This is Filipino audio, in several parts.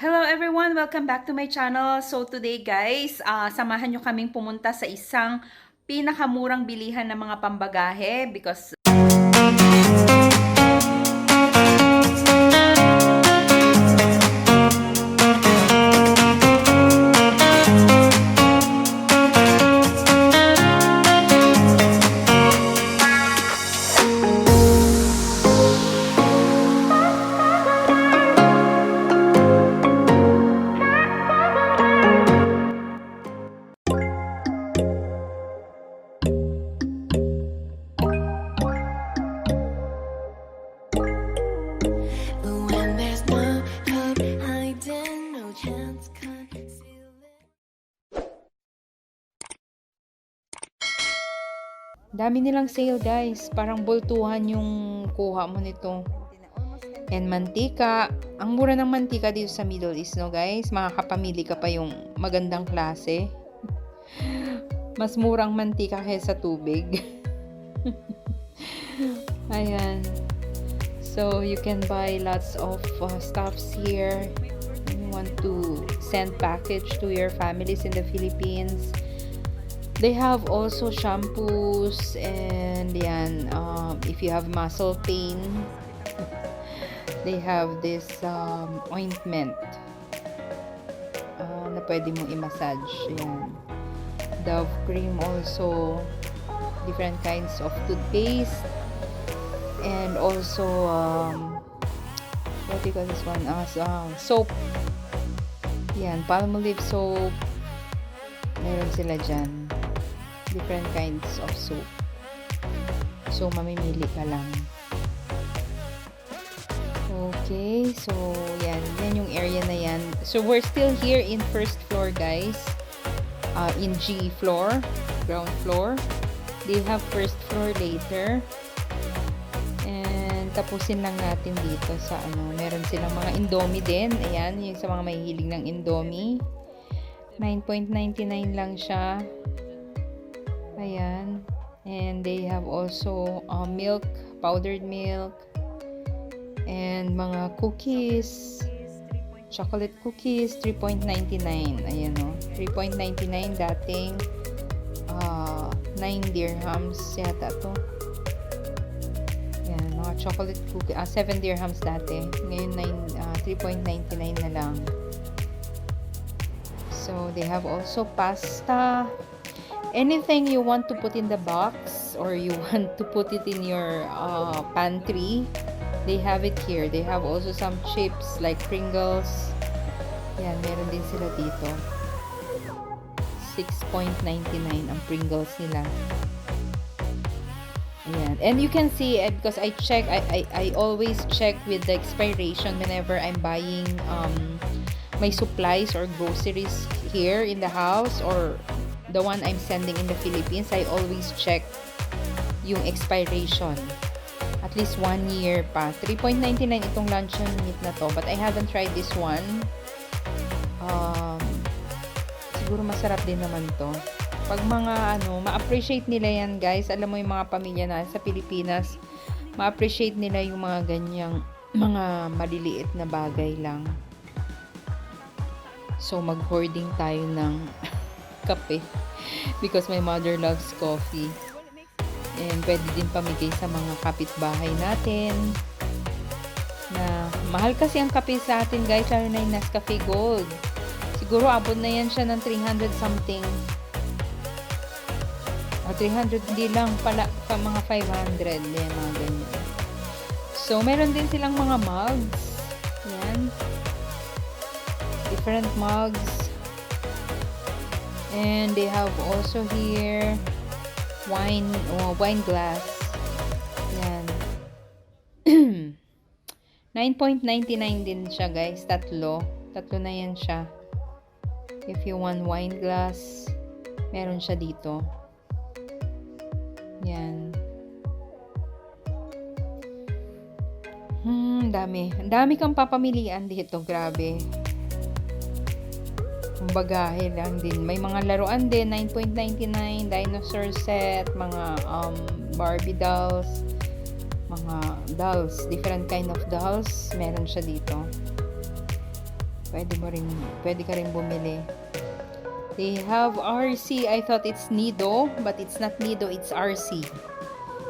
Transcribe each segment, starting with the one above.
Hello everyone! Welcome back to my channel. So today guys, samahan nyo kaming pumunta sa isang pinakamurang bilihan ng mga pambagahe because dami nilang sale guys. Parang bultuhan yung kuha mo nito. And mantika. Ang mura ng mantika dito sa Middle East, no guys? Makakapamili ka pa yung magandang klase. Mas murang mantika kaysa tubig. Ayan. So, you can buy lots of stuffs here. You want to send package to your families in the Philippines. They have also shampoos and yan, if you have muscle pain, they have this ointment na pwede mong i-massage. Yan. Dove cream also, different kinds of toothpaste, and also what do you call this one? Soap. Yan, Palmolive soap. Meron sila dyan. Different kinds of soap. So, mamimili ka lang. Okay. So, yan. Yan yung area na yan. So, we're still here in first floor, guys. In G floor. Ground floor. They have first floor later. And, tapusin lang natin dito sa ano. Meron silang mga Indomie din. Ayan. Yung sa mga mahihilig ng Indomie. 9.99 lang siya. Ayan. And they have also milk, powdered milk, and mga cookies, chocolate cookies, 3.99. Ayan o. 3.99 dating 9 dirhams yata to. Ayan, mga chocolate cookies. 7 dirhams dati. Ngayon 3.99 na lang. So, they have also pasta. Anything you want to put in the box or you want to put it in your pantry, they have it here. They have also some chips like Pringles. Yan, meron din sila dito. 6.99 ang Pringles nila. Ayan. And you can see, because I check, I always check with the expiration whenever I'm buying my supplies or groceries here in the house or the one I'm sending in the Philippines. I always check yung expiration. At least 1 year pa. 3.99 itong luncheon meat na to. But I haven't tried this one. Siguro masarap din naman to. Pag mga ma-appreciate nila yan guys. Alam mo yung mga pamilya na sa Pilipinas, ma-appreciate nila yung mga ganyang mga maliliit na bagay lang. So mag-hoarding tayo ng kape because my mother loves coffee, and pwede din pamigay sa mga kapitbahay natin na mahal kasi ang kape sa atin guys, lalo na yung Nescafe Gold. Siguro abot na yan siya ng 300 something, 300 hindi lang pala, mga 500 yan, mga ganyan. So meron din silang mga mugs, yan, different mugs. And they have also here wine glass. Yan. 9.99 din siya guys. Tatlo na yan siya. If you want wine glass, meron siya dito. Yan. Dami. Ang dami kang papamilian dito. Grabe. Bagahe lang din. May mga laruan din, 9.99, dinosaur set, mga Barbie dolls, mga dolls, different kind of dolls, meron siya dito. Pwede ka rin bumili. They have RC. I thought it's Nido, but it's not Nido, it's RC.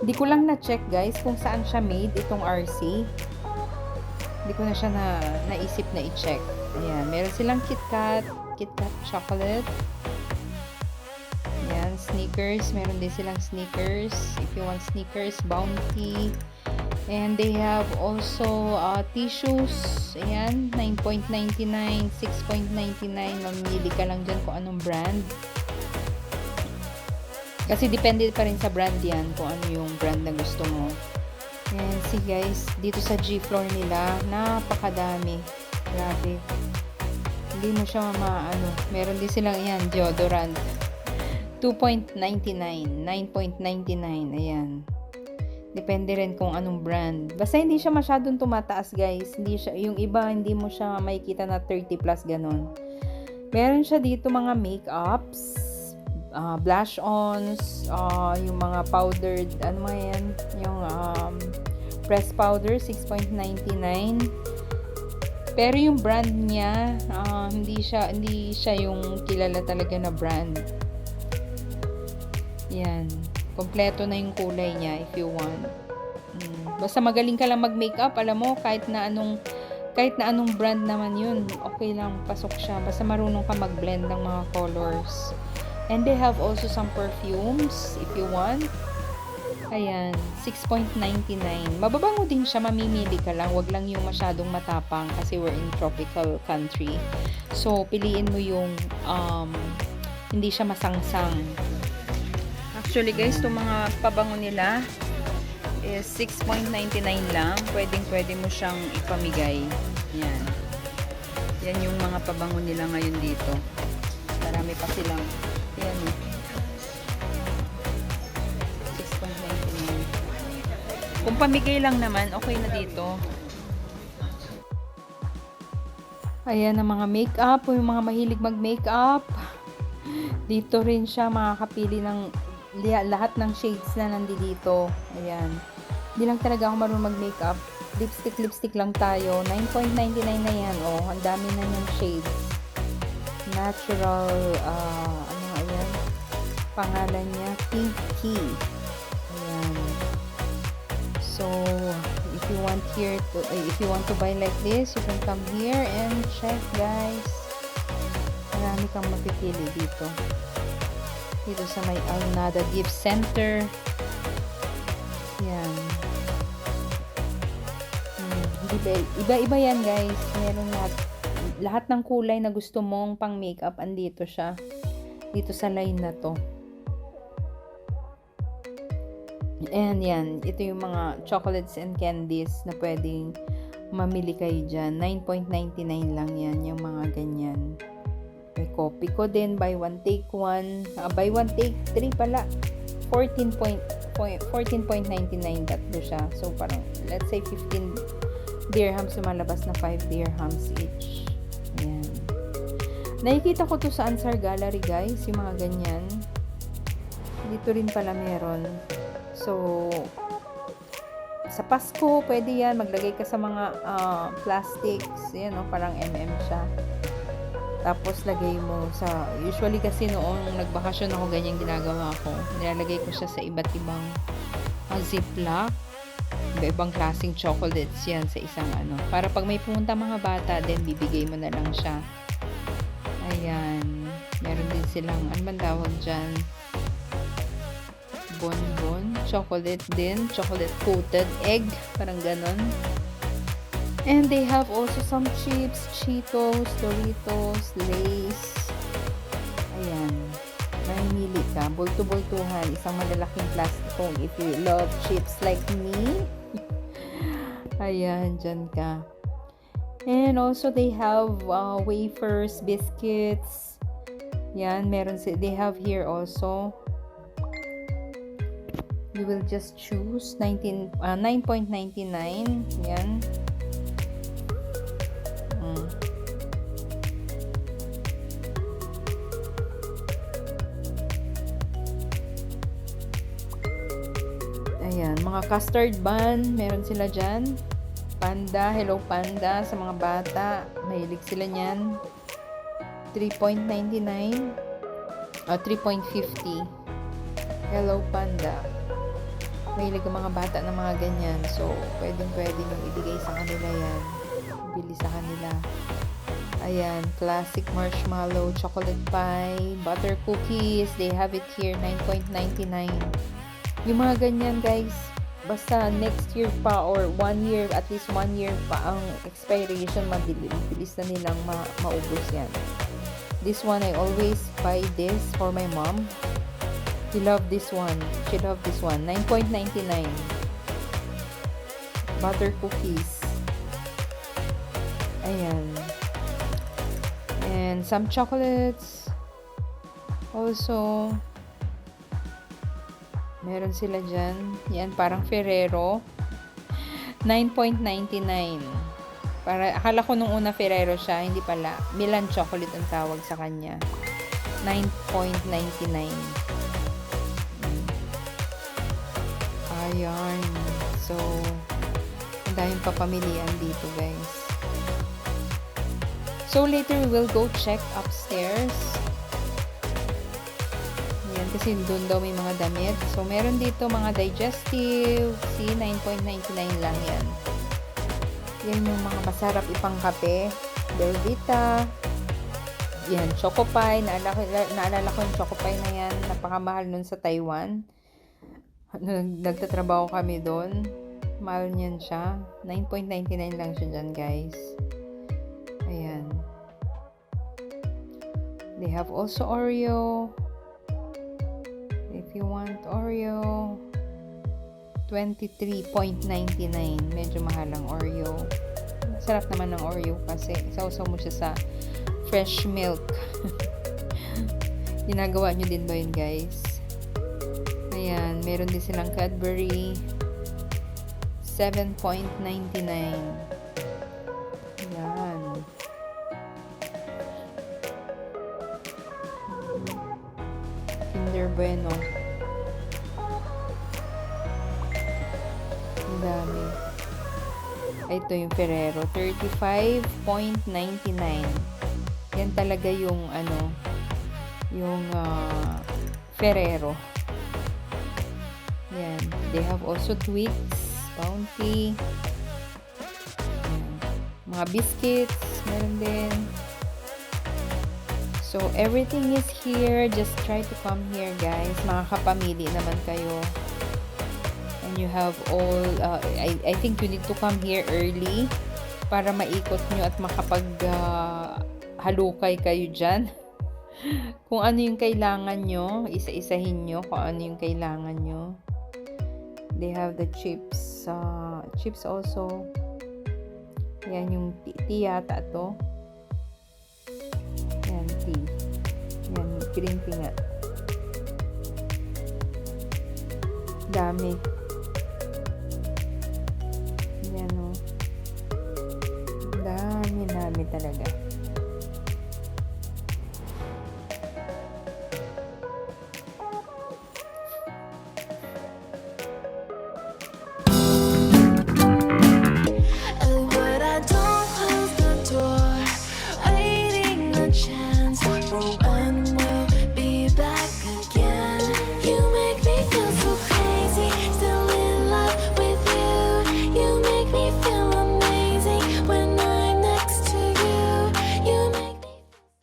Hindi ko lang na-check guys kung saan siya made, itong RC. Hindi ko na siya naisip na i-check. Ayan, meron silang KitKat chocolate. Ayan, Snickers. Meron din silang Snickers. If you want Snickers, Bounty. And they have also tissues. Ayan, 9.99, 6.99. Mamili ka lang dyan kung anong brand. Kasi depende pa rin sa brand yan, kung ano yung brand na gusto mo. And see guys, dito sa G-Floor nila, napakadami. Grabe. Hindi mo siya meron din silang yan, deodorant. 2.99, 9.99, ayan. Depende rin kung anong brand. Basta hindi siya masyadong tumataas guys. Hindi siya, yung iba hindi mo siya makikita na 30 plus ganon. Meron siya dito mga makeups, blush ons, yung mga powdered, ano mga yan, yung pressed powder, 6.99. Pero yung brand niya, hindi siya yung kilala talaga na brand. Yan. Kompleto na yung kulay niya if you want. Basta magaling ka lang mag-makeup, alam mo, kahit na anong brand naman yun, okay lang, pasok siya. Basta marunong ka mag-blend ng mga colors. And they have also some perfumes if you want. Ayan, 6.99. Mababango din siya, mamimili ka lang. Wag lang yung masyadong matapang kasi we're in tropical country. So, piliin mo yung hindi siya masangsang. Actually guys, itong mga pabango nila is 6.99 lang. Pwede mo siyang ipamigay. Yan. Yan yung mga pabango nila ngayon dito. Marami pa silang. Yan. 6.99. Kung pamigay lang naman, okay na dito. Ayan ang mga makeup. Yung mga mahilig mag-makeup. Dito rin siya makakapili ng lahat ng shades na nandito. Ayan. Hindi lang talaga ako marunong mag-makeup. Lipstick lang tayo. 9.99 na yan. Oh, ang dami na yung shades. Natural, ayan. Pangalan niya, Pinky. Ayan. So, if you want to buy like this, you can come here and check, guys. Marami kang mapipili dito. Dito sa may Alnada Gift Center. Yan. Iba-iba yan guys. Meron lahat ng kulay na gusto mong pang makeup, andito siya. Dito sa line na to. And yan. Ito yung mga chocolates and candies na pwedeng mamili kayo dyan. 9.99 lang yan. Yung mga ganyan. May copy ko din, buy one take one, buy one take 3 pala, 14.99 tatlo siya. So parang let's say 15 dirhams, sumalabas na 5 dirhams each. Ayan. Nakikita ko to sa Ansar Gallery guys, yung mga ganyan. Dito rin pala meron. So sa Pasko pwede yan, maglagay ka sa mga plastics, yan o, parang siya. Tapos lagay mo sa, usually kasi noong nagbakasyon ako, ganyan ginagawa ko. Nilalagay ko siya sa iba't ibang ziplock. Iba-ibang klaseng chocolates yan sa isang Para pag may pumunta mga bata, then bibigay mo na lang siya. Ayan. Meron din silang, ano man tawag dyan? Bonbon. Chocolate din. Chocolate coated egg. Parang ganon. And they have also some chips, Cheetos, Doritos, Lay's. Ayan. Mamimili ka. Bulto-bultuhan. Isang malalaking plastic if you love chips like me. Ayan, dyan ka. And also they have wafers, biscuits. Yan, they have here also. You will just choose 9.99. Yan. Ayan, mga custard bun, meron sila dyan. Panda, Hello Panda sa mga bata. Mahilig sila niyan. 3.99. 3.50. Hello Panda. Mahilig ang mga bata ng mga ganyan. So, pwede nyo ibigay sa kanila yan. Bili sa kanila. Ayan, classic marshmallow, chocolate pie, butter cookies. They have it here, 9.99. Yung mga ganyan, guys, basta next year pa or 1 year, at least 1 year pa ang expiration, mabilis na nilang maubos yan. This one, I always buy this for my mom. She love this one. 9.99. Butter cookies. Ayan. And some chocolates. Also, meron sila dyan. Yan, parang Ferrero. 9.99. Akala ko nung una Ferrero siya, hindi pala. Milan chocolate ang tawag sa kanya. 9.99. Ayan. So, ang daming papamilian dito, guys. So, later we will go check upstairs. Ayan, kasi doon daw may mga damit. So, meron dito mga digestive. See, 9.99 lang yan. Yan yung mga masarap ipang kape. Belvita. Yan, Choco Pie. Naalala ko yung Choco Pie na yan. Napakamahal nun sa Taiwan. Nagtatrabaho kami doon. Mahal niyan siya. 9.99 lang siya dyan, guys. Ayan. They have also Oreo. If you want Oreo, 23.99. Medyo mahal ang Oreo. Sarap naman ng Oreo kasi sausaw mo siya sa fresh milk. Ginagawa nyo din ba yun, guys? Ayan, meron din silang Cadbury. 7.99. Ayan. Kinder Bueno. Ang dami. Ito yung Ferrero. 35.99. Yan talaga yung yung Ferrero. Yan. They have also Twix, Bounty. Yan. Mga biscuits, meron din. So, everything is here. Just try to come here, guys. Makakapamili naman kayo. And you have all, I think you need to come here early para maikot nyo at makapag halukay kayo dyan. Kung ano yung kailangan nyo, isa-isahin nyo kung ano yung kailangan nyo. They have the chips. Chips also. Yan yung tea yata to. Yan, tea. Yan, green tea nga. Dami. Yan o. Dami talaga.